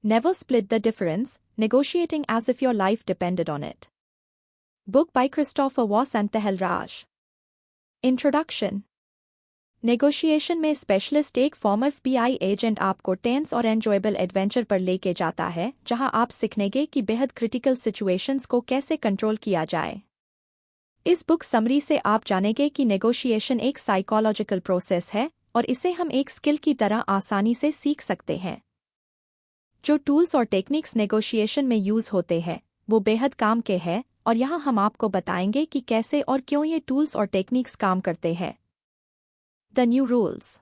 Never split the difference, negotiating as if your life depended on it. Book by Christopher Voss and Tehel Raj. Introduction. Negotiation में specialist एक farmer FBI agent आपको tense और enjoyable adventure पर लेके जाता है जहां आप सीखेंगे कि बेहद क्रिटिकल सिचुएशंस को कैसे कंट्रोल किया जाए। इस बुक समरी से आप जानेंगे कि नेगोशिएशन एक साइकोलॉजिकल प्रोसेस है और इसे हम एक स्किल की तरह आसानी से सीख सकते हैं। जो टूल्स और टेक्निक्स नेगोशिएशन में यूज होते हैं वो बेहद काम के हैं और यहाँ हम आपको बताएंगे कि कैसे और क्यों ये टूल्स और टेक्निक्स काम करते हैं। The new rules.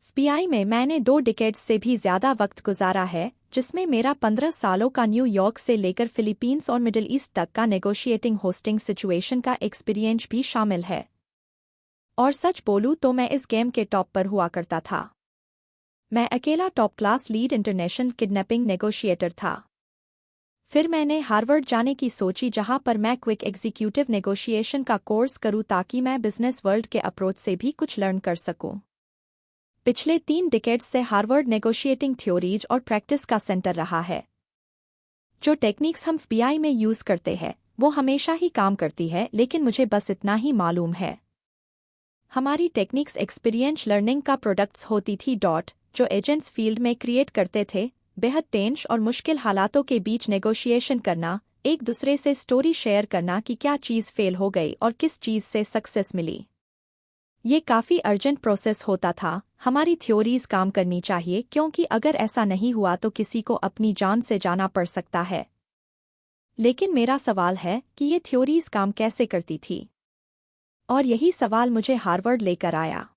FBI में मैंने 2 डिकेड्स से भी ज्यादा वक्त गुजारा है, जिसमें मेरा 15 सालों का न्यूयॉर्क से लेकर फिलीपींस और मिडिल ईस्ट तक का नेगोशिएटिंग होस्टिंग सिचुएशन का एक्सपीरियंस भी शामिल है। और सच बोलूं तो मैं इस गेम के टॉप पर हुआ करता था। मैं अकेला top class lead international kidnapping negotiator था। फिर मैंने हार्वर्ड जाने की सोची जहां पर मैं क्विक एग्जीक्यूटिव नेगोशिएशन का कोर्स करूं ताकि मैं बिजनेस वर्ल्ड के अप्रोच से भी कुछ लर्न कर सकूं। पिछले 3 डिकेड्स से हार्वर्ड नेगोशिएटिंग थ्योरीज और प्रैक्टिस का सेंटर रहा है। जो टेक्निक्स हम FBI में यूज करते हैं वो हमेशा ही काम करती है, लेकिन मुझे बस इतना ही मालूम है। हमारी टेक्निक्स एक्सपीरियंस लर्निंग का प्रोडक्ट्स होती थी। जो एजेंट्स फील्ड में क्रिएट करते थे, बेहद टेंस और मुश्किल हालातों के बीच नेगोशिएशन करना, एक दूसरे से स्टोरी शेयर करना कि क्या चीज़ फेल हो गई और किस चीज़ से सक्सेस मिली। ये काफ़ी अर्जेंट प्रोसेस होता था। हमारी थ्योरीज काम करनी चाहिए, क्योंकि अगर ऐसा नहीं हुआ तो किसी को अपनी जान से जाना पड़ सकता है। लेकिन मेरा सवाल है कि ये थ्योरीज काम कैसे करती थी, और यही सवाल मुझे हार्वर्ड लेकर आया।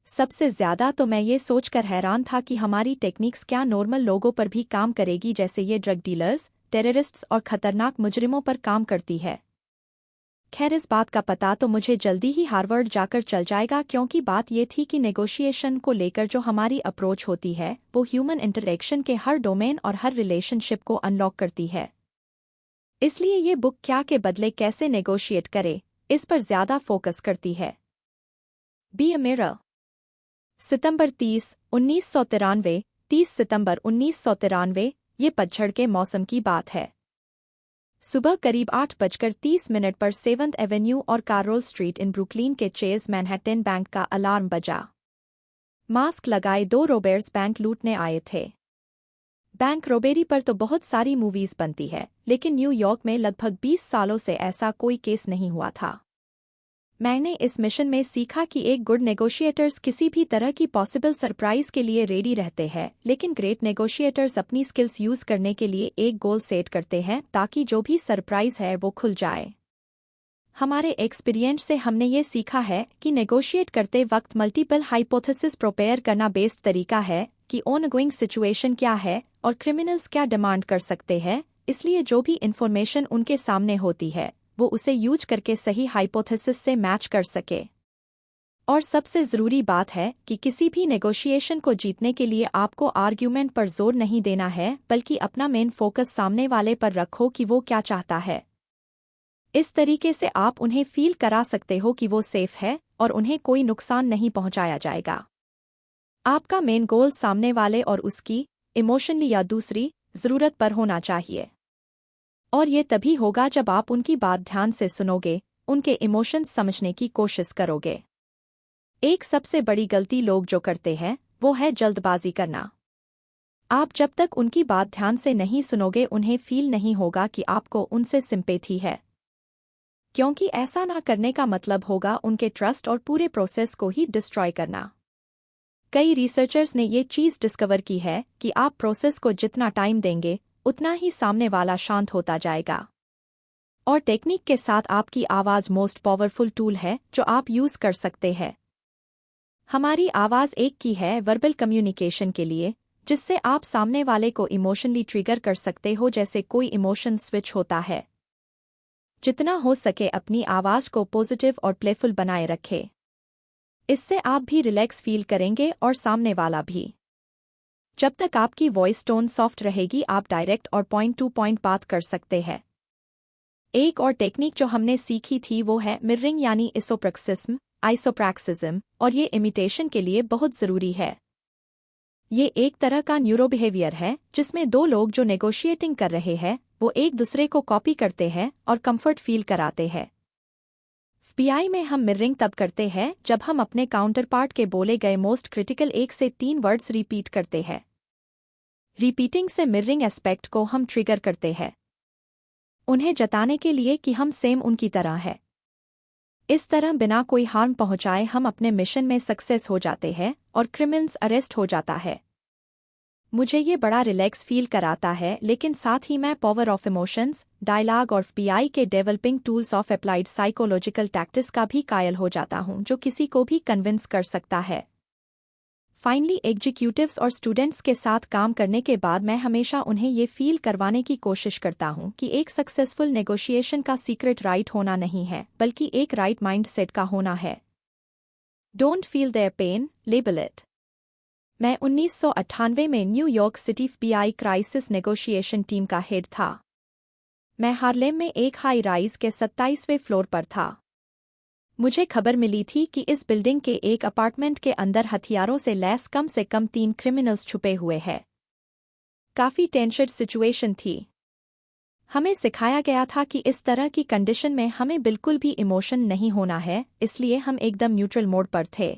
सबसे ज्यादा तो मैं ये सोचकर हैरान था कि हमारी टेक्निक्स क्या नॉर्मल लोगों पर भी काम करेगी, जैसे ये ड्रग डीलर्स, टेररिस्ट्स और खतरनाक मुजरिमों पर काम करती है। खैर, इस बात का पता तो मुझे जल्दी ही हार्वर्ड जाकर चल जाएगा, क्योंकि बात ये थी कि नेगोशिएशन को लेकर जो हमारी अप्रोच होती है वो ह्यूमन इंटरेक्शन के हर डोमेन और हर रिलेशनशिप को अनलॉक करती है। इसलिए ये बुक क्या के बदले कैसे नेगोशिएट करे, इस पर ज्यादा फोकस करती है। Be a mirror. सितंबर 30, 1993, 30 सितंबर 1993, ये पतझड़ के मौसम की बात है। सुबह करीब 8:30 पर 7th एवेन्यू और कार्रोल स्ट्रीट इन ब्रुकलिन के चेज मैनहट्टन बैंक का अलार्म बजा। मास्क लगाए 2 रोबर्स बैंक लूटने आए थे। बैंक रोबेरी पर तो बहुत सारी मूवीज बनती है, लेकिन न्यूयॉर्क में लगभग 20 सालों से ऐसा कोई केस नहीं हुआ था। मैंने इस मिशन में सीखा कि एक गुड नेगोशिएटर्स किसी भी तरह की पॉसिबल सरप्राइज के लिए रेडी रहते हैं, लेकिन ग्रेट नेगोशिएटर्स अपनी स्किल्स यूज करने के लिए एक गोल सेट करते हैं ताकि जो भी सरप्राइज है वो खुल जाए। हमारे एक्सपीरियंस से हमने ये सीखा है कि नेगोशिएट करते वक्त मल्टीपल हाइपोथेसिस प्रिपेयर करना बेस्ट तरीका है कि ऑनगोइंग सिचुएशन क्या है और क्रिमिनल्स क्या डिमांड कर सकते हैं। इसलिए जो भी इंफॉर्मेशन उनके सामने होती है वो उसे यूज करके सही हाइपोथेसिस से मैच कर सके। और सबसे ज़रूरी बात है कि किसी भी नेगोशिएशन को जीतने के लिए आपको आर्ग्यूमेंट पर जोर नहीं देना है, बल्कि अपना मेन फोकस सामने वाले पर रखो कि वो क्या चाहता है। इस तरीके से आप उन्हें फील करा सकते हो कि वो सेफ है और उन्हें कोई नुकसान नहीं पहुंचाया जाएगा। आपका मेन गोल सामने वाले और उसकी इमोशनली या दूसरी ज़रूरत पर होना चाहिए। और ये तभी होगा जब आप उनकी बात ध्यान से सुनोगे, उनके इमोशंस समझने की कोशिश करोगे। एक सबसे बड़ी गलती लोग जो करते हैं वो है जल्दबाजी करना। आप जब तक उनकी बात ध्यान से नहीं सुनोगे उन्हें फील नहीं होगा कि आपको उनसे सिंपैथी है, क्योंकि ऐसा ना करने का मतलब होगा उनके ट्रस्ट और पूरे प्रोसेस को ही डिस्ट्रॉय करना। कई रिसर्चर्स ने ये चीज़ डिस्कवर की है कि आप प्रोसेस को जितना टाइम देंगे उतना ही सामने वाला शांत होता जाएगा। और टेक्निक के साथ आपकी आवाज़ मोस्ट पावरफुल टूल है जो आप यूज़ कर सकते हैं। हमारी आवाज़ एक की है वर्बल कम्युनिकेशन के लिए, जिससे आप सामने वाले को इमोशनली ट्रिगर कर सकते हो, जैसे कोई इमोशन स्विच होता है। जितना हो सके अपनी आवाज़ को पॉजिटिव और प्लेफुल बनाए रखें। इससे आप भी रिलैक्स फील करेंगे और सामने वाला भी। जब तक आपकी वॉइस टोन सॉफ्ट रहेगी आप डायरेक्ट और पॉइंट टू पॉइंट बात कर सकते हैं। एक और टेक्निक जो हमने सीखी थी वो है मिररिंग यानी आइसोप्रैक्सिज्म, और ये इमिटेशन के लिए बहुत ज़रूरी है। ये एक तरह का न्यूरोबिहेवियर है जिसमें दो लोग जो नेगोशिएटिंग कर रहे हैं वो एक दूसरे को कॉपी करते हैं और कंफर्ट फील कराते हैं। एफबीआई में हम मिररिंग तब करते हैं जब हम अपने काउंटरपार्ट के बोले गए मोस्ट क्रिटिकल 1 से 3 वर्ड्स रिपीट करते हैं। रिपीटिंग से मिररिंग एस्पेक्ट को हम ट्रिगर करते हैं, उन्हें जताने के लिए कि हम सेम उनकी तरह है। इस तरह बिना कोई हार्म पहुंचाए हम अपने मिशन में सक्सेस हो जाते हैं और क्रिमिनल्स अरेस्ट हो जाता है। मुझे ये बड़ा रिलैक्स फील कराता है, लेकिन साथ ही मैं पावर ऑफ इमोशंस, डायलॉग और एफबीआई के developing tools of applied psychological tactics का भी कायल हो जाता हूं जो किसी को भी कन्विंस कर सकता है। फाइनली एग्जीक्यूटिव्स और स्टूडेंट्स के साथ काम करने के बाद मैं हमेशा उन्हें ये फील करवाने की कोशिश करता हूं कि एक सक्सेसफुल नेगोशिएशन का सीक्रेट राइट होना नहीं है, बल्कि एक राइट माइंडसेट का होना है। Don't feel their pain, label it. मैं 1998 में New York city FBI crisis negotiation team का हेड था। मैं हार्लेम में एक हाई राइज के 27वें फ्लोर पर था। मुझे खबर मिली थी कि इस बिल्डिंग के एक अपार्टमेंट के अंदर हथियारों से लैस कम से कम 3 क्रिमिनल्स छुपे हुए हैं। काफी टेंशड सिचुएशन थी। हमें सिखाया गया था कि इस तरह की कंडीशन में हमें बिल्कुल भी इमोशन नहीं होना है, इसलिए हम एकदम न्यूट्रल मोड पर थे।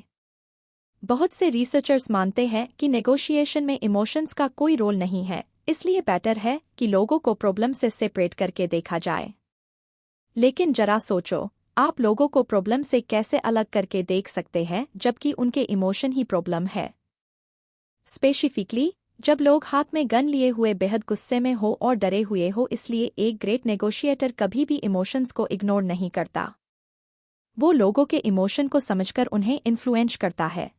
बहुत से रिसर्चर्स मानते हैं कि नेगोशिएशन में इमोशंस का कोई रोल नहीं है, इसलिए बेटर है कि लोगों को प्रॉब्लम से सेपरेट करके देखा जाए। लेकिन जरा सोचो, आप लोगों को प्रॉब्लम से कैसे अलग करके देख सकते हैं जबकि उनके इमोशन ही प्रॉब्लम है। स्पेसिफिकली जब लोग हाथ में गन लिए हुए बेहद गुस्से में हो और डरे हुए हो, इसलिए एक ग्रेट नेगोशिएटर कभी भी इमोशंस को इग्नोर नहीं करता। वो लोगों के इमोशन को समझकर उन्हें इन्फ्लुएंस करता है।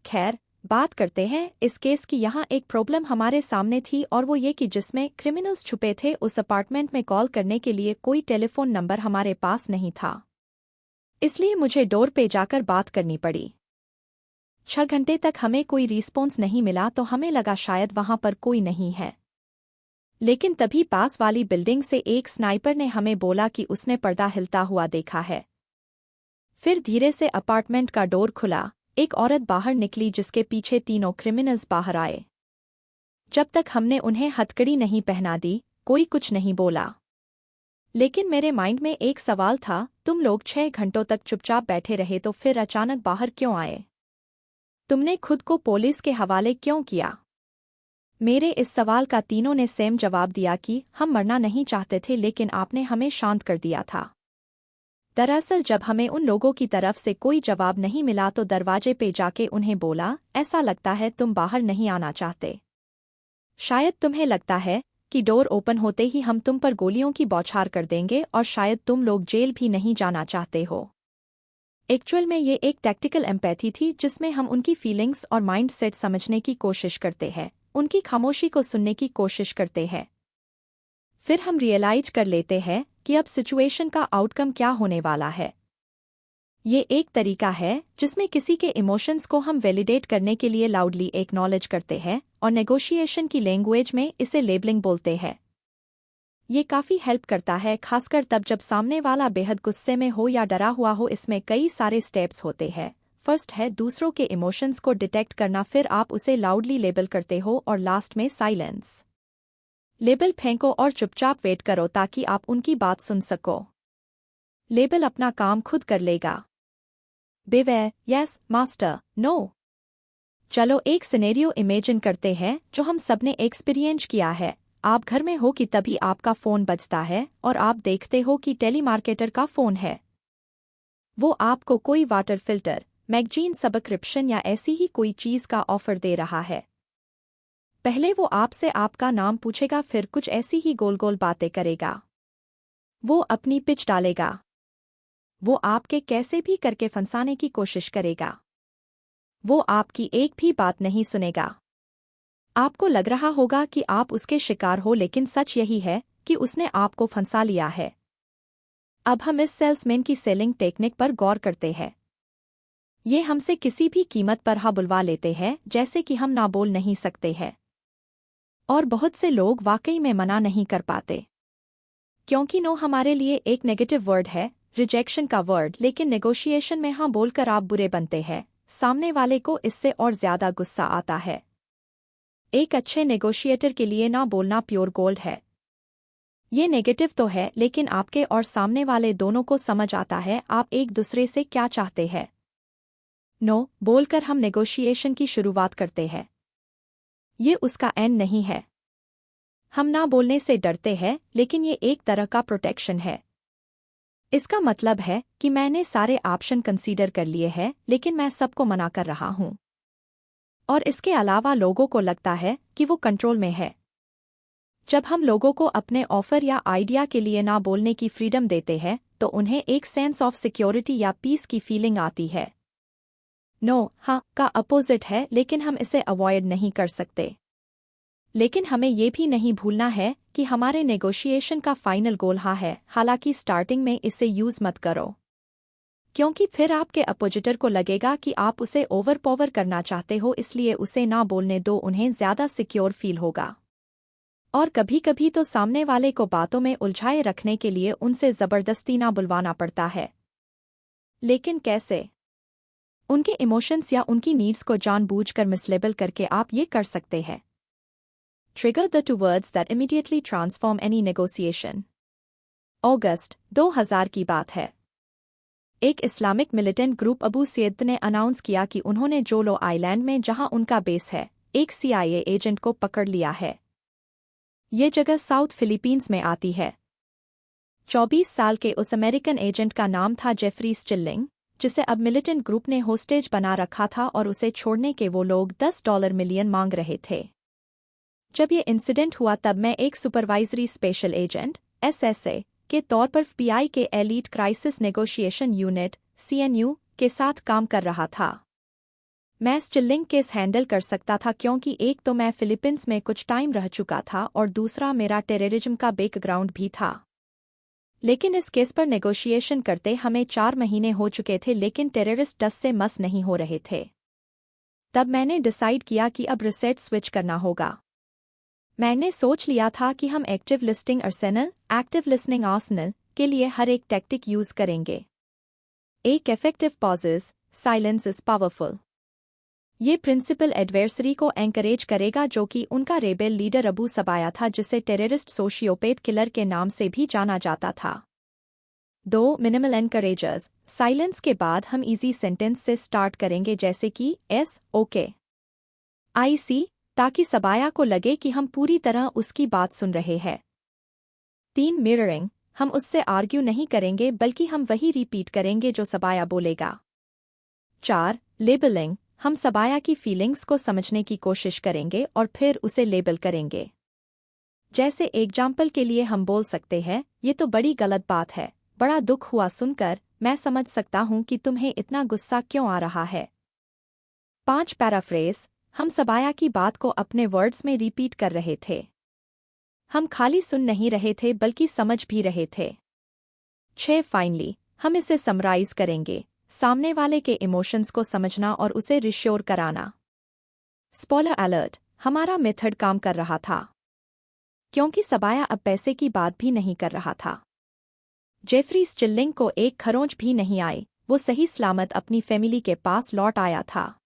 खैर, बात करते हैं इस केस की। यहाँ एक प्रॉब्लम हमारे सामने थी और वो ये कि जिसमें क्रिमिनल्स छुपे थे उस अपार्टमेंट में कॉल करने के लिए कोई टेलीफोन नंबर हमारे पास नहीं था, इसलिए मुझे डोर पे जाकर बात करनी पड़ी। 6 घंटे तक हमें कोई रिस्पॉन्स नहीं मिला तो हमें लगा शायद वहां पर कोई नहीं है। लेकिन तभी पास वाली बिल्डिंग से एक स्नाइपर ने हमें बोला कि उसने पर्दा हिलता हुआ देखा है। फिर धीरे से अपार्टमेंट का डोर खुला, एक औरत बाहर निकली जिसके पीछे तीनों क्रिमिनल्स बाहर आए। जब तक हमने उन्हें हथकड़ी नहीं पहना दी, कोई कुछ नहीं बोला। लेकिन मेरे माइंड में एक सवाल था, तुम लोग 6 घंटों तक चुपचाप बैठे रहे तो फिर अचानक बाहर क्यों आए? तुमने खुद को पुलिस के हवाले क्यों किया? मेरे इस सवाल का तीनों ने सेम जवाब दिया कि हम मरना नहीं चाहते थे, लेकिन आपने हमें शांत कर दिया था। दरअसल जब हमें उन लोगों की तरफ से कोई जवाब नहीं मिला तो दरवाजे पे जाके उन्हें बोला, ऐसा लगता है तुम बाहर नहीं आना चाहते। शायद तुम्हें लगता है कि डोर ओपन होते ही हम तुम पर गोलियों की बौछार कर देंगे और शायद तुम लोग जेल भी नहीं जाना चाहते हो। एक्चुअल में ये एक टैक्टिकल एम्पैथी थी जिसमें हम उनकी फीलिंग्स और माइंड सेट समझने की कोशिश करते हैं, उनकी खामोशी को सुनने की कोशिश करते हैं। फिर हम रियलाइज कर लेते हैं कि अब सिचुएशन का आउटकम क्या होने वाला है। ये एक तरीका है जिसमें किसी के इमोशंस को हम वैलिडेट करने के लिए लाउडली एक्नॉलेज करते हैं और नेगोशिएशन की लैंग्वेज में इसे लेबलिंग बोलते हैं। ये काफ़ी हेल्प करता है, खासकर तब जब सामने वाला बेहद गुस्से में हो या डरा हुआ हो। इसमें कई सारे स्टेप्स होते हैं। फर्स्ट है दूसरों के इमोशंस को डिटेक्ट करना, फिर आप उसे लाउडली लेबल करते हो और लास्ट में साइलेंस। लेबल फेंको और चुपचाप वेट करो ताकि आप उनकी बात सुन सको। लेबल अपना काम खुद कर लेगा। बेवेयर, यस मास्टर, नो। चलो एक सिनेरियो इमेजिन करते हैं जो हम सबने एक्सपीरियंस किया है। आप घर में हो कि तभी आपका फ़ोन बजता है और आप देखते हो कि टेलीमार्केटर का फ़ोन है। वो आपको कोई वाटर फिल्टर, मैगजीन सब्सक्रिप्शन या ऐसी ही कोई चीज़ का ऑफर दे रहा है। पहले वो आपसे आपका नाम पूछेगा, फिर कुछ ऐसी ही गोल गोल बातें करेगा। वो अपनी पिच डालेगा। वो आपके कैसे भी करके फंसाने की कोशिश करेगा। वो आपकी एक भी बात नहीं सुनेगा। आपको लग रहा होगा कि आप उसके शिकार हो, लेकिन सच यही है कि उसने आपको फंसा लिया है। अब हम इस सेल्समैन की सेलिंग टेक्निक पर गौर करते हैं। ये हमसे किसी भी कीमत पर हाँ बुलवा लेते हैं, जैसे कि हम ना बोल नहीं सकते हैं। और बहुत से लोग वाकई में मना नहीं कर पाते, क्योंकि नो हमारे लिए एक नेगेटिव वर्ड है, रिजेक्शन का वर्ड। लेकिन नेगोशिएशन में हाँ बोलकर आप बुरे बनते हैं, सामने वाले को इससे और ज्यादा गुस्सा आता है। एक अच्छे नेगोशिएटर के लिए ना बोलना प्योर गोल्ड है। ये नेगेटिव तो है, लेकिन आपके और सामने वाले दोनों को समझ आता है आप एक दूसरे से क्या चाहते हैं। नो बोलकर हम नेगोशिएशन की शुरुआत करते हैं। ये उसका एंड नहीं है। हम ना बोलने से डरते हैं, लेकिन ये एक तरह का प्रोटेक्शन है। इसका मतलब है कि मैंने सारे ऑप्शन कंसीडर कर लिए हैं, लेकिन मैं सबको मना कर रहा हूं। और इसके अलावा लोगों को लगता है कि वो कंट्रोल में है। जब हम लोगों को अपने ऑफर या आइडिया के लिए ना बोलने की फ्रीडम देते हैं, तो उन्हें एक सेंस ऑफ सिक्योरिटी या पीस की फीलिंग आती है। नो हाँ का अपोजिट है, लेकिन हम इसे अवॉइड नहीं कर सकते। लेकिन हमें ये भी नहीं भूलना है कि हमारे नेगोशिएशन का फाइनल गोल हाँ है, हालांकि स्टार्टिंग में इसे यूज मत करो, क्योंकि फिर आपके अपोजिटर को लगेगा कि आप उसे ओवरपावर करना चाहते हो, इसलिए उसे ना बोलने दो, उन्हें ज्यादा सिक्योर फील होगा। और कभी-कभी तो सामने वाले को बातों में उलझाए रखने के लिए उनसे जबरदस्ती ना बुलवाना पड़ता है। लेकिन कैसे? उनके इमोशंस या उनकी नीड्स को जानबूझकर मिसलेबल करके आप ये कर सकते हैं। Trigger the two words that immediately transform any negotiation. अगस्त 2000 की बात है। एक Islamic militant group Abu Sayyaf ने अनाउंस किया कि उन्होंने जोलो आइलैंड में, जहां उनका बेस है, एक CIA एजेंट को पकड़ लिया है। ये जगह साउथ फिलीपींस में आती है। 24 साल के उस अमेरिकन एजेंट का नाम था जेफरी स्टिल्लिंग, जिसे अब मिलिटेंट ग्रुप ने होस्टेज बना रखा था और उसे छोड़ने के वो लोग $10 मिलियन मांग रहे थे। जब ये इंसिडेंट हुआ तब मैं एक सुपरवाइजरी स्पेशल एजेंट SSA के तौर पर FBI के elite crisis negotiation unit CNU के साथ काम कर रहा था। मैं स्टिल्लिंग केस हैंडल कर सकता था क्योंकि एक तो मैं फिलीपींस में कुछ टाइम रह चुका था और दूसरा मेरा टेररिज्म का बैकग्राउंड भी था। लेकिन इस केस पर नेगोशिएशन करते हमें 4 महीने हो चुके थे, लेकिन टेररिस्ट डस से मस नहीं हो रहे थे। तब मैंने डिसाइड किया कि अब रिसेट स्विच करना होगा। मैंने सोच लिया था कि हम एक्टिव लिस्टिंग आर्सेनल के लिए हर एक टैक्टिक यूज करेंगे। एक effective pauses, silence is powerful. ये प्रिंसिपल एडवर्सरी को एंकरेज करेगा, जो कि उनका रेबेल लीडर अबू सबाया था, जिसे टेररिस्ट सोशियोपैथ किलर के नाम से भी जाना जाता था। 2 मिनिमल एनकरेजर्स, साइलेंस के बाद हम इजी सेंटेंस से स्टार्ट करेंगे, जैसे कि एस ओके आई सी, ताकि सबाया को लगे कि हम पूरी तरह उसकी बात सुन रहे हैं। 3 मिररिंग, हम उससे आर्ग्यू नहीं करेंगे, बल्कि हम वही रिपीट करेंगे जो सबाया बोलेगा। 4 लेबलिंग, हम सबाया की फीलिंग्स को समझने की कोशिश करेंगे और फिर उसे लेबल करेंगे। जैसे एग्जाम्पल के लिए हम बोल सकते हैं, ये तो बड़ी गलत बात है, बड़ा दुख हुआ सुनकर, मैं समझ सकता हूं कि तुम्हें इतना गुस्सा क्यों आ रहा है। 5 पैराफ्रेज, हम सबाया की बात को अपने वर्ड्स में रिपीट कर रहे थे। हम खाली सुन नहीं रहे थे, बल्कि समझ भी रहे थे। 6 फाइनली, हम इसे समराइज करेंगे, सामने वाले के इमोशंस को समझना और उसे रिश्योर कराना। स्पॉइलर अलर्ट, हमारा मेथड काम कर रहा था, क्योंकि सबाया अब पैसे की बात भी नहीं कर रहा था। जेफरी स्टिल्लिंग को एक खरोंच भी नहीं आई, वो सही सलामत अपनी फैमिली के पास लौट आया था।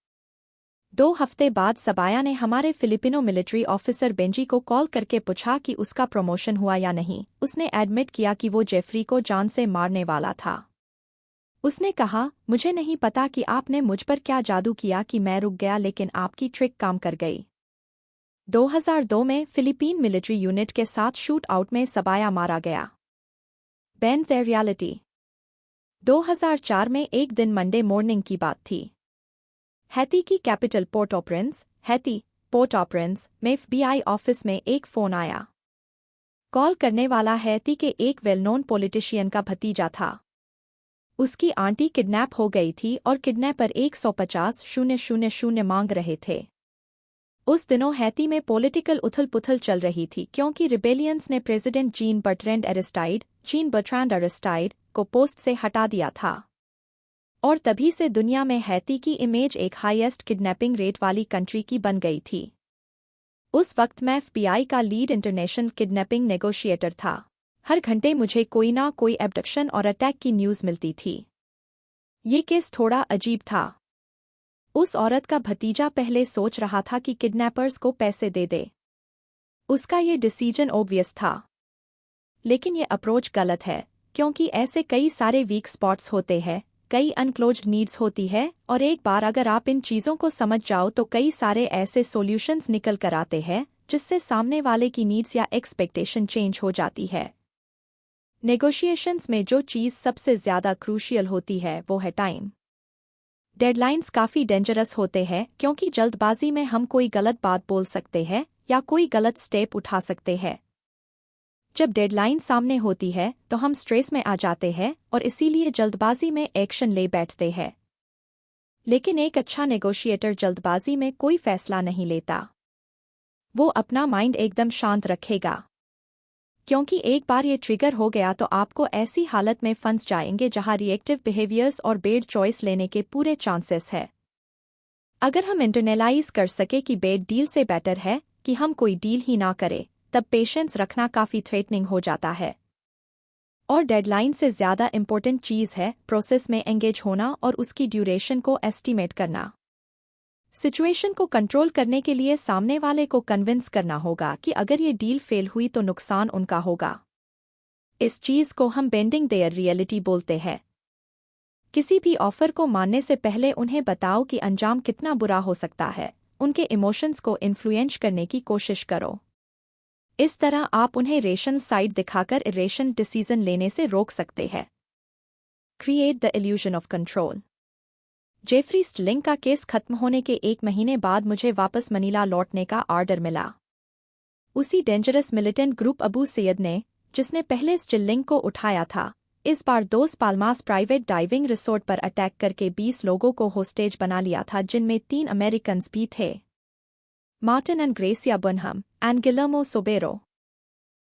2 हफ्ते बाद सबाया ने हमारे फिलिपिनो मिलिट्री ऑफिसर बेंजी को कॉल करके पूछा कि उसका प्रमोशन हुआ या नहीं। उसने एडमिट किया कि वो जेफरी को जान से मारने वाला था। उसने कहा, मुझे नहीं पता कि आपने मुझ पर क्या जादू किया कि मैं रुक गया, लेकिन आपकी ट्रिक काम कर गई। 2002 में फिलीपीन मिलिट्री यूनिट के साथ शूट आउट में सबाया मारा गया। Ben the reality. 2004 में एक दिन मंडे मॉर्निंग की बात थी। हैती की कैपिटल पोर्ट ऑ प्रिंस में FBI ऑफिस में एक फोन आया। कॉल करने वाला हैती के एक वेल नोन पॉलिटिशियन का भतीजा था। उसकी आंटी किडनैप हो गई थी और किडनैपर 150,000 मांग रहे थे। उस दिनों हैती में पॉलिटिकल उथल-पुथल चल रही थी, क्योंकि रिबेलियंस ने प्रेसिडेंट जीन बर्ट्रैंड अरेस्टाइड को पोस्ट से हटा दिया था। और तभी से दुनिया में हैती की इमेज एक हाईएस्ट किडनैपिंग रेट वाली कंट्री की बन गई थी। उस वक्त मैं FBI का लीड इंटरनेशनल किडनैपिंग नेगोशिएटर था। हर घंटे मुझे कोई ना कोई एब्डक्शन और अटैक की न्यूज़ मिलती थी। ये केस थोड़ा अजीब था। उस औरत का भतीजा पहले सोच रहा था कि किडनैपर्स को पैसे दे दे। उसका ये डिसीजन ऑब्वियस था। लेकिन ये अप्रोच गलत है, क्योंकि ऐसे कई सारे वीक स्पॉट्स होते हैं, कई अनक्लोज्ड नीड्स होती है, और एक बार अगर आप इन चीज़ों को समझ जाओ तो कई सारे ऐसे सॉल्यूशंस निकल कर आते हैं जिससे सामने वाले की नीड्स या एक्सपेक्टेशन चेंज हो जाती है। नेगोशिएशंस में जो चीज़ सबसे ज़्यादा क्रूशियल होती है वो है टाइम। डेडलाइंस काफ़ी डेंजरस होते हैं क्योंकि जल्दबाजी में हम कोई गलत बात बोल सकते हैं या कोई गलत स्टेप उठा सकते हैं। जब डेडलाइन सामने होती है तो हम स्ट्रेस में आ जाते हैं और इसीलिए जल्दबाजी में एक्शन ले बैठते हैं। लेकिन एक अच्छा नेगोशिएटर जल्दबाजी में कोई फैसला नहीं लेता। वो अपना माइंड एकदम शांत रखेगा, क्योंकि एक बार ये ट्रिगर हो गया तो आपको ऐसी हालत में फंस जाएंगे जहां रिएक्टिव बिहेवियर्स और बेड चॉइस लेने के पूरे चांसेस है। अगर हम इंटरनलाइज कर सके कि बेड डील से बेटर है कि हम कोई डील ही ना करें, तब पेशेंस रखना काफ़ी थ्रेटनिंग हो जाता है। और डेडलाइन से ज़्यादा इम्पोर्टेंट चीज़ है प्रोसेस में एंगेज होना और उसकी ड्यूरेशन को एस्टीमेट करना। सिचुएशन को कंट्रोल करने के लिए सामने वाले को कन्विंस करना होगा कि अगर ये डील फेल हुई तो नुकसान उनका होगा। इस चीज़ को हम बेंडिंग देयर रियलिटी बोलते हैं। किसी भी ऑफर को मानने से पहले उन्हें बताओ कि अंजाम कितना बुरा हो सकता है, उनके इमोशंस को इन्फ्लुएंस करने की कोशिश करो। इस तरह आप उन्हें रेशनल साइड दिखाकर इरेशनल डिसीजन लेने से रोक सकते हैं। Create the illusion of control. Jeffrey Stilling का केस खत्म होने के 1 महीने बाद मुझे वापस मनीला लौटने का ऑर्डर मिला। उसी dangerous militant group Abu Syed ने, जिसने पहले स्टिलिंग को उठाया था, इस बार 2 पाल्मास प्राइवेट डाइविंग रिसोर्ट पर अटैक करके 20 लोगों को होस्टेज बना लिया था, जिनमें 3 अमेरिकन्स भी थे, Martin and Gracia Burnham and Guillermo Sobero.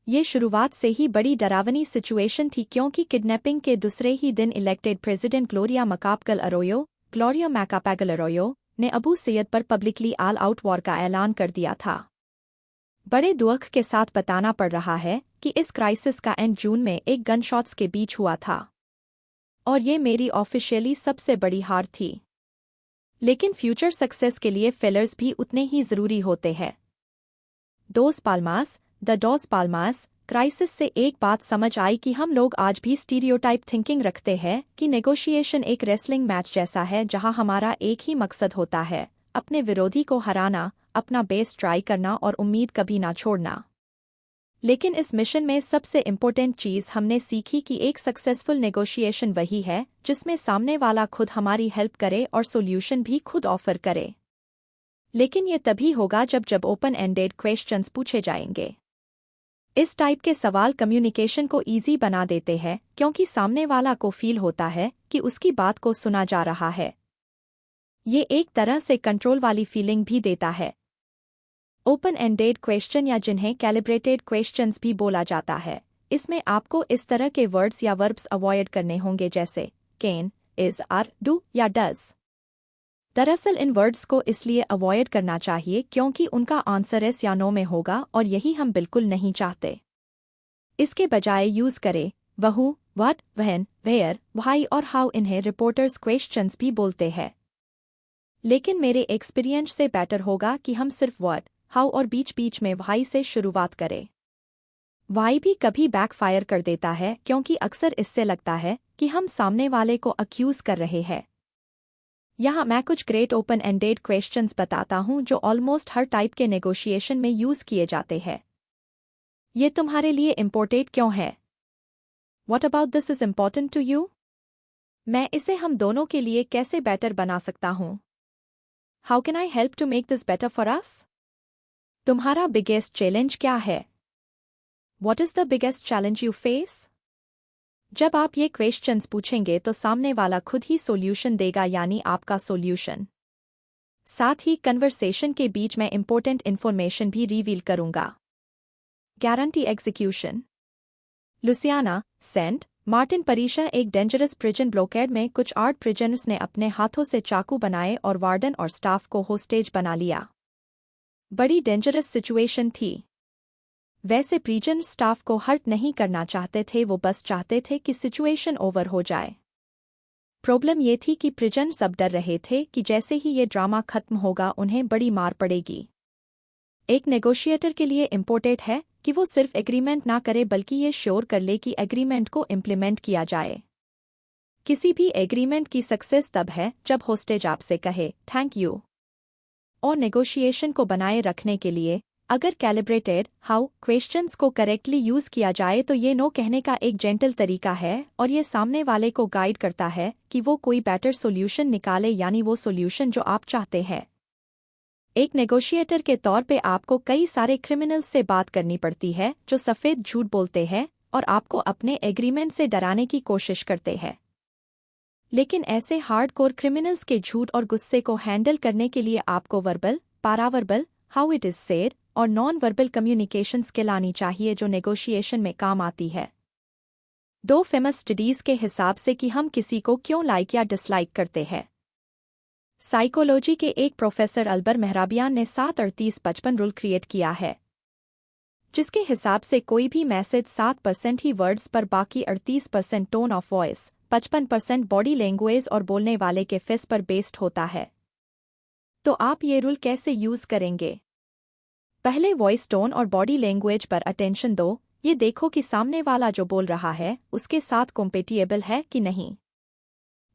ये शुरुआत से ही बड़ी डरावनी सिचुएशन थी, क्योंकि किडनैपिंग के दूसरे ही दिन इलेक्टेड प्रेसिडेंट ग्लोरिया मैकापागल अरोयो ने अबू सैयद पर पब्लिकली ऑल आउट वॉर का ऐलान कर दिया था। बड़े दुख के साथ बताना पड़ रहा है कि इस क्राइसिस का एंड जून में एक गनशॉट्स के बीच हुआ था, और ये मेरी ऑफिशियली सबसे बड़ी हार थी। लेकिन फ्यूचर सक्सेस के लिए फेलर्स भी उतने ही ज़रूरी होते हैं। द डॉस पाल्मास क्राइसिस से एक बात समझ आई कि हम लोग आज भी स्टीरियोटाइप थिंकिंग रखते हैं कि नेगोशिएशन एक रेसलिंग मैच जैसा है जहां हमारा एक ही मकसद होता है, अपने विरोधी को हराना, अपना बेस्ट ट्राई करना और उम्मीद कभी ना छोड़ना। लेकिन इस मिशन में सबसे इम्पोर्टेंट चीज़ हमने सीखी कि एक सक्सेसफुल नेगोशिएशन वही है जिसमें सामने वाला खुद हमारी हेल्प करे और सोल्यूशन भी खुद ऑफर करे। लेकिन ये तभी होगा जब ओपन एंडेड क्वेश्चंस पूछे जाएंगे। इस टाइप के सवाल कम्युनिकेशन को ईजी बना देते हैं, क्योंकि सामने वाला को फील होता है कि उसकी बात को सुना जा रहा है। ये एक तरह से कंट्रोल वाली फीलिंग भी देता है। ओपन एंडेड क्वेश्चन या जिन्हें कैलिब्रेटेड क्वेश्चंस भी बोला जाता है, इसमें आपको इस तरह के वर्ड्स या वर्ब्स अवॉइड करने होंगे जैसे कैन, इज, आर, डू या डज। दरअसल इन वर्ड्स को इसलिए अवॉइड करना चाहिए क्योंकि उनका आंसर यस या नो में होगा, और यही हम बिल्कुल नहीं चाहते। इसके बजाय यूज करें वहु, व्हाट, व्हेन, वेयर, व्हाई और हाउ। इन्हें रिपोर्टर्स क्वेश्चंस भी बोलते हैं। लेकिन मेरे एक्सपीरियंस से बेटर होगा कि हम सिर्फ व्हाट, हाउ और बीच बीच में व्हाई से शुरुआत करें। व्हाई भी कभी बैकफायर कर देता है, क्योंकि अक्सर इससे लगता है कि हम सामने वाले को अक्यूज कर रहे हैं। यहाँ मैं कुछ ग्रेट ओपन एंडेड क्वेश्चंस बताता हूँ जो ऑलमोस्ट हर टाइप के नेगोशिएशन में यूज किए जाते हैं। ये तुम्हारे लिए इम्पोर्टेंट क्यों है? What about this is important to you? मैं इसे हम दोनों के लिए कैसे बेटर बना सकता हूँ? How can I help to make this better for us? तुम्हारा बिगेस्ट चैलेंज क्या है? What is the biggest challenge you face? जब आप ये क्वेश्चंस पूछेंगे तो सामने वाला खुद ही सॉल्यूशन देगा, यानी आपका सॉल्यूशन। साथ ही कन्वर्सेशन के बीच में इंपॉर्टेंट इन्फॉर्मेशन भी रिवील करूंगा। Guarantee execution. Louisiana, Saint Martin Parish एक डेंजरस प्रिजन ब्लॉकेड में कुछ 8 प्रिजनर्स ने अपने हाथों से चाकू बनाए और वार्डन और स्टाफ को होस्टेज बना लिया। बड़ी डेंजरस सिचुएशन थी। वैसे प्रिजन स्टाफ को हर्ट नहीं करना चाहते थे, वो बस चाहते थे कि सिचुएशन ओवर हो जाए। प्रॉब्लम ये थी कि प्रिजन सब डर रहे थे कि जैसे ही ये ड्रामा खत्म होगा उन्हें बड़ी मार पड़ेगी। एक नेगोशिएटर के लिए इम्पोर्टेंट है कि वो सिर्फ एग्रीमेंट ना करे बल्कि ये श्योर कर ले कि एग्रीमेंट को इम्प्लीमेंट किया जाए। किसी भी एग्रीमेंट की सक्सेस तब है जब होस्टेज आपसे कहे थैंक यू। और नेगोशिएशन को बनाए रखने के लिए अगर कैलिब्रेटेड हाउ क्वेश्चंस को करेक्टली यूज किया जाए तो ये नो कहने का एक जेंटल तरीका है और ये सामने वाले को गाइड करता है कि वो कोई बेटर सॉल्यूशन निकाले, यानी वो सॉल्यूशन जो आप चाहते हैं। एक नेगोशिएटर के तौर पे आपको कई सारे क्रिमिनल्स से बात करनी पड़ती है जो सफ़ेद झूठ बोलते हैं और आपको अपने एग्रीमेंट से डराने की कोशिश करते हैं। लेकिन ऐसे हार्डकोर क्रिमिनल्स के झूठ और गुस्से को हैंडल करने के लिए आपको verbal, paraverbal, how it is said और नॉन वर्बल कम्युनिकेशन स्किल आनी चाहिए जो नेगोशिएशन में काम आती है। 2 फेमस स्टडीज के हिसाब से कि हम किसी को क्यों लाइक या डिसलाइक करते हैं। साइकोलॉजी के एक प्रोफेसर अल्बर मेहराबियान ने 7-38-55 रूल क्रिएट किया है, जिसके हिसाब से कोई भी मैसेज 7% ही वर्ड्स पर, बाकी 38% tone of voice, 55% body language और बोलने वाले के फेस पर बेस्ड होता है। तो आप ये रूल कैसे यूज करेंगे? पहले वॉइस टोन और बॉडी लैंग्वेज पर अटेंशन दो। ये देखो कि सामने वाला जो बोल रहा है उसके साथ कॉम्पेटिएबल है कि नहीं।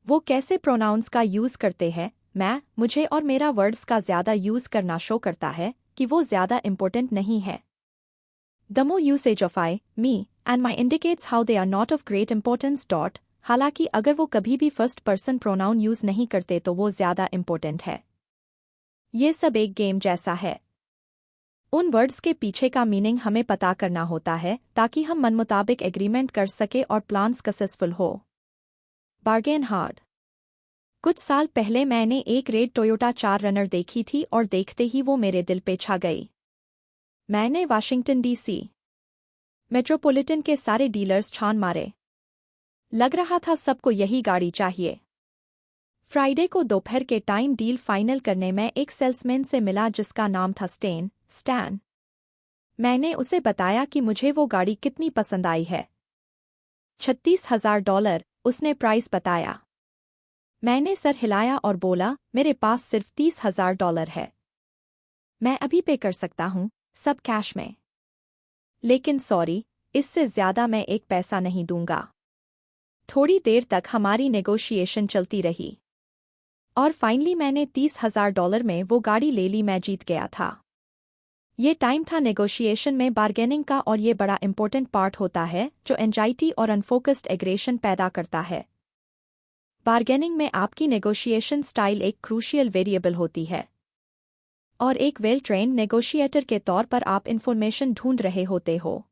वो कैसे प्रोनाउंस का यूज करते हैं, मैं, मुझे और मेरा वर्ड्स का ज्यादा यूज करना शो करता है कि वो ज्यादा इंपॉर्टेंट नहीं है। The more usage of I, me, and my indicates how they are not of great importance. हालांकि अगर वो कभी भी फर्स्ट पर्सन प्रोनाउन यूज नहीं करते तो वो ज्यादा इंपॉर्टेंट है। ये सब एक गेम जैसा है। उन वर्ड्स के पीछे का मीनिंग हमें पता करना होता है ताकि हम मनमुताबिक एग्रीमेंट कर सके और प्लान सक्सेसफुल हो। Bargain hard. कुछ साल पहले मैंने एक रेड टोयोटा 4 रनर देखी थी और देखते ही वो मेरे दिल पे छा गई। मैंने वाशिंगटन डीसी मेट्रोपॉलिटन के सारे डीलर्स छान मारे। लग रहा था सबको यही गाड़ी चाहिए। फ्राइडे को दोपहर के टाइम डील फाइनल करने में एक सेल्समैन से मिला जिसका नाम था स्टैन। मैंने उसे बताया कि मुझे वो गाड़ी कितनी पसंद आई है। $36,000 उसने प्राइस बताया। मैंने सर हिलाया और बोला मेरे पास सिर्फ $30,000 है। मैं अभी पे कर सकता हूँ, सब कैश में। लेकिन सॉरी, इससे ज्यादा मैं एक पैसा नहीं दूंगा। थोड़ी देर तक हमारी नेगोशिएशन चलती रही और फाइनली मैंने $30,000 में वो गाड़ी ले ली। मैं जीत गया था। ये टाइम था नेगोशिएशन में बार्गेनिंग का और ये बड़ा इंपॉर्टेंट पार्ट होता है जो एंजाइटी और अनफोकस्ड एग्रेशन पैदा करता है। बार्गेनिंग में आपकी नेगोशिएशन स्टाइल एक क्रूशियल वेरिएबल होती है और एक वेल ट्रेन्ड नेगोशिएटर के तौर पर आप इन्फॉर्मेशन ढूंढ रहे होते हो।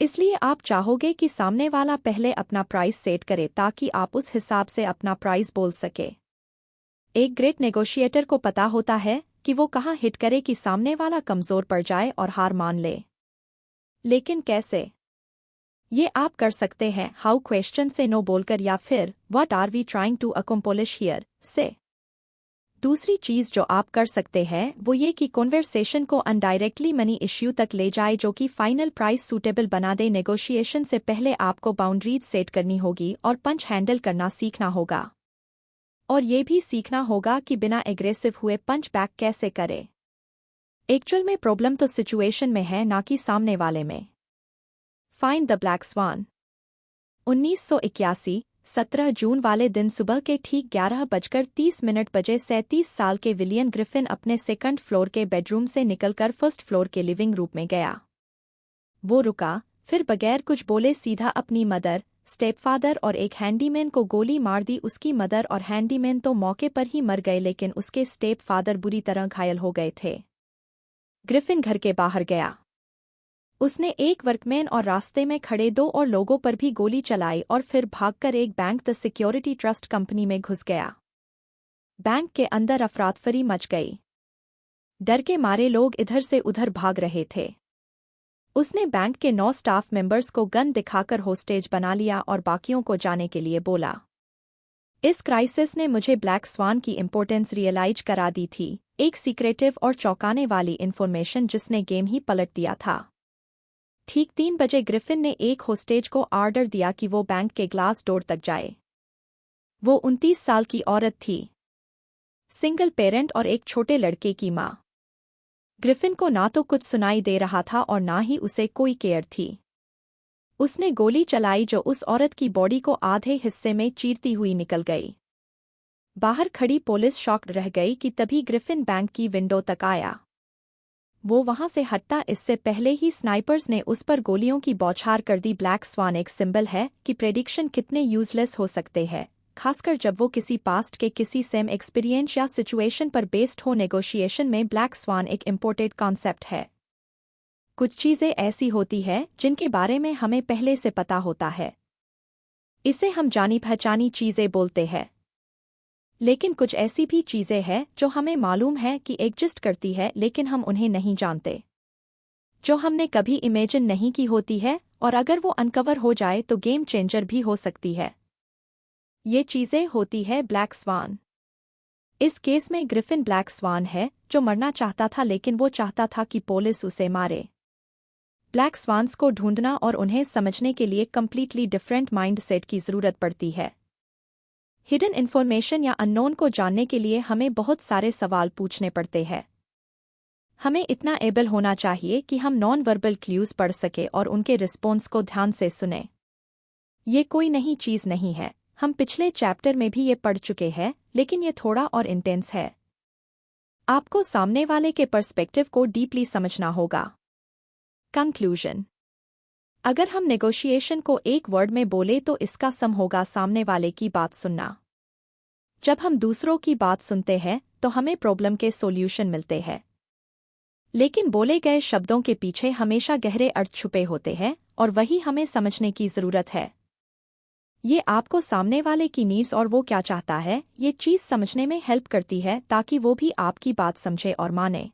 इसलिए आप चाहोगे कि सामने वाला पहले अपना प्राइस सेट करे ताकि आप उस हिसाब से अपना प्राइस बोल सके। एक ग्रेट नेगोशिएटर को पता होता है कि वो कहाँ हिट करे कि सामने वाला कमजोर पड़ जाए और हार मान ले। लेकिन कैसे? ये आप कर सकते हैं हाउ क्वेश्चन से नो बोलकर या फिर what are we trying to accomplish here से। दूसरी चीज जो आप कर सकते हैं वो ये कि कॉन्वर्सेशन को अनडायरेक्टली मनी इश्यू तक ले जाए जो कि फाइनल प्राइस सूटेबल बना दे। नेगोशिएशन से पहले आपको बाउंड्रीज सेट करनी होगी और पंच हैंडल करना सीखना होगा और ये भी सीखना होगा कि बिना एग्रेसिव हुए पंच बैक कैसे करे। एक्चुअल में प्रॉब्लम तो सिचुएशन में है ना कि सामने वाले में। Find the black swan. 1981 17 जून वाले दिन सुबह के ठीक 11:30 बजे 37 साल के विलियम ग्रिफिन अपने सेकंड फ्लोर के बेडरूम से निकलकर फर्स्ट फ्लोर के लिविंग रूम में गया। वो रुका, फिर बगैर कुछ बोले सीधा अपनी मदर, स्टेपफादर और एक हैंडीमैन को गोली मार दी। उसकी मदर और हैंडीमैन तो मौके पर ही मर गए लेकिन उसके स्टेपफादर बुरी तरह घायल हो गए थे। ग्रिफिन घर के बाहर गया। उसने एक वर्कमैन और रास्ते में खड़े 2 और लोगों पर भी गोली चलाई और फिर भागकर एक bank the security trust company में घुस गया। बैंक के अंदर अफरातफरी मच गई। डर के मारे लोग इधर से उधर भाग रहे थे। उसने बैंक के 9 स्टाफ मेंबर्स को गन दिखाकर होस्टेज बना लिया और बाकियों को जाने के लिए बोला। इस क्राइसिस ने मुझे ब्लैक स्वान की इंपॉर्टेंस रियलाइज करा दी थी, एक सीक्रेटिव और चौंकाने वाली इन्फॉर्मेशन जिसने गेम ही पलट दिया था। ठीक 3 बजे ग्रिफिन ने एक होस्टेज को ऑर्डर दिया कि वो बैंक के ग्लास डोर तक जाए। वो 29 साल की औरत थी, सिंगल पेरेंट और एक छोटे लड़के की माँ। ग्रिफिन को ना तो कुछ सुनाई दे रहा था और ना ही उसे कोई केयर थी। उसने गोली चलाई जो उस औरत की बॉडी को आधे हिस्से में चीरती हुई निकल गई। बाहर खड़ी पुलिस शॉक्ड रह गई कि तभी ग्रिफिन बैंक की विंडो तक आया। वो वहां से हटता इससे पहले ही स्नाइपर्स ने उस पर गोलियों की बौछार कर दी। ब्लैक स्वान एक सिंबल है कि प्रेडिक्शन कितने यूजलेस हो सकते हैं, खासकर जब वो किसी पास्ट के किसी सेम एक्सपीरियंस या सिचुएशन पर बेस्ड हो। नेगोशिएशन में ब्लैक स्वान एक इम्पोर्टेड कॉन्सेप्ट है। कुछ चीजें ऐसी होती हैं जिनके बारे में हमें पहले से पता होता है। इसे हम जानी पहचानी चीजें बोलते हैं। लेकिन कुछ ऐसी भी चीजें हैं जो हमें मालूम है कि एग्जिस्ट करती है लेकिन हम उन्हें नहीं जानते, जो हमने कभी इमेजिन नहीं की होती है, और अगर वो अनकवर हो जाए तो गेम चेंजर भी हो सकती है। ये चीजें होती है ब्लैक स्वान। इस केस में ग्रिफिन ब्लैक स्वान है जो मरना चाहता था लेकिन वो चाहता था कि पुलिस उसे मारे। ब्लैक स्वान्स को ढूंढना और उन्हें समझने के लिए कंप्लीटली डिफरेंट माइंडसेट की जरूरत पड़ती है। हिडन इन्फॉर्मेशन या अननोन को जानने के लिए हमें बहुत सारे सवाल पूछने पड़ते हैं। हमें इतना एबल होना चाहिए कि हम नॉन वर्बल क्लूज पढ़ सके और उनके रिस्पॉन्स को ध्यान से सुने। ये कोई नई चीज नहीं है, हम पिछले चैप्टर में भी ये पढ़ चुके हैं, लेकिन ये थोड़ा और इंटेंस है। आपको सामने वाले के पर्सपेक्टिव को डीपली समझना होगा। कंक्लूजन: अगर हम नेगोशिएशन को एक वर्ड में बोले तो इसका सम होगा सामने वाले की बात सुनना। जब हम दूसरों की बात सुनते हैं तो हमें प्रॉब्लम के सॉल्यूशन मिलते हैं, लेकिन बोले गए शब्दों के पीछे हमेशा गहरे अर्थ छुपे होते हैं और वही हमें समझने की जरूरत है। ये आपको सामने वाले की नीड्स और वो क्या चाहता है ये चीज समझने में हेल्प करती है ताकि वो भी आपकी बात समझे और माने।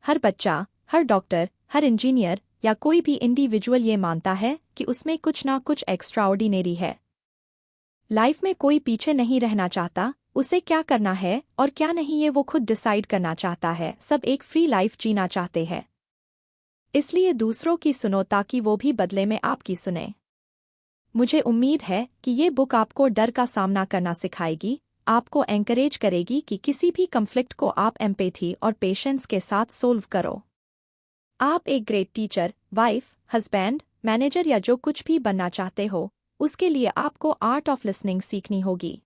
हर बच्चा, हर डॉक्टर, हर इंजीनियर या कोई भी इंडिविजुअल ये मानता है कि उसमें कुछ ना कुछ एक्स्ट्राऑर्डिनरी है। लाइफ में कोई पीछे नहीं रहना चाहता, उसे क्या करना है और क्या नहीं ये वो खुद डिसाइड करना चाहता है। सब एक फ्री लाइफ जीना चाहते हैं, इसलिए दूसरों की सुनो ताकि वो भी बदले में आपकी सुने। मुझे उम्मीद है कि ये बुक आपको डर का सामना करना सिखाएगी, आपको एनकरेज करेगी कि किसी भी कॉन्फ्लिक्ट को आप एम्पैथी और पेशेंस के साथ सोल्व करो। आप एक great teacher, wife, husband, manager या जो कुछ भी बनना चाहते हो, उसके लिए आपको आर्ट ऑफ लिसनिंग सीखनी होगी।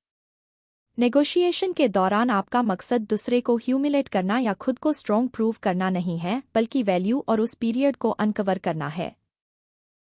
नेगोशिएशन के दौरान आपका मकसद दूसरे को ह्यूमिलेट करना या खुद को स्ट्रॉन्ग प्रूव करना नहीं है, बल्कि वैल्यू और उस पीरियड को अनकवर करना है।